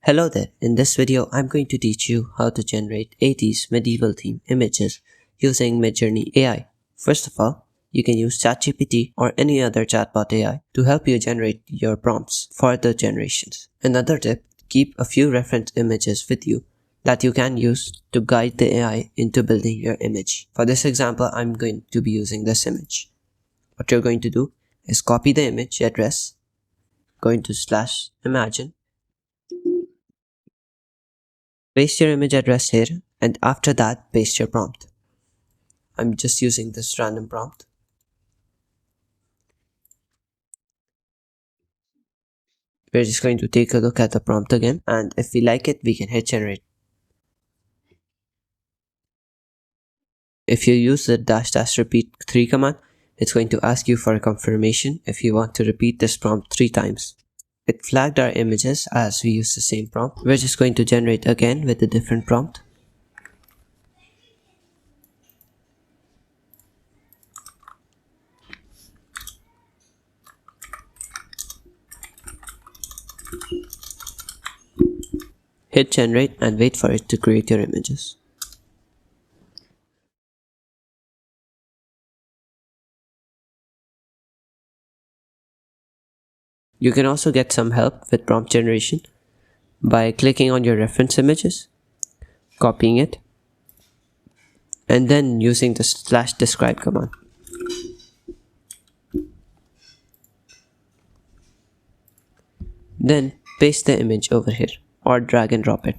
Hello there, in this video I'm going to teach you how to generate 80s medieval theme images using Midjourney AI. First of all, you can use ChatGPT or any other chatbot AI to help you generate your prompts for the generations. Another tip, keep a few reference images with you that you can use to guide the AI into building your image. For this example, I'm going to be using this image. What you're going to do is copy the image address, go into /imagine, paste your image address here, and after that paste your prompt. I'm just using this random prompt. We're just going to take a look at the prompt again, and if we like it, we can hit generate. If you use the --repeat 3 command, it's going to ask you for a confirmation if you want to repeat this prompt 3 times. It flagged our images as we use the same prompt. We're just going to generate again with a different prompt. Hit generate and wait for it to create your images. You can also get some help with prompt generation by clicking on your reference images, copying it, and then using the /describe command. Then paste the image over here or drag and drop it.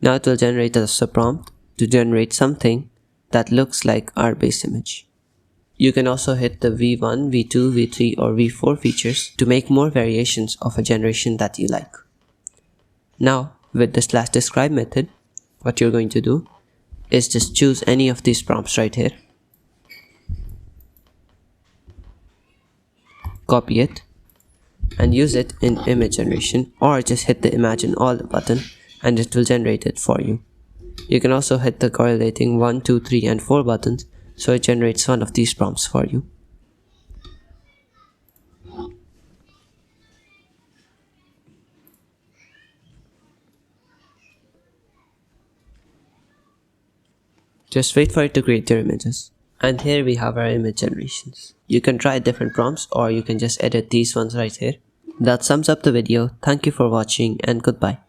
Now it will generate us a prompt to generate something that looks like our base image. You can also hit the V1, V2, V3 or V4 features to make more variations of a generation that you like. Now with the /describe method, what you're going to do is just choose any of these prompts right here, copy it and use it in image generation, or just hit the imagine all button and it will generate it for you. You can also hit the correlating 1, 2, 3 and 4 buttons so it generates one of these prompts for you. Just wait for it to create your images. And here we have our image generations. You can try different prompts or you can just edit these ones right here. That sums up the video. Thank you for watching and goodbye.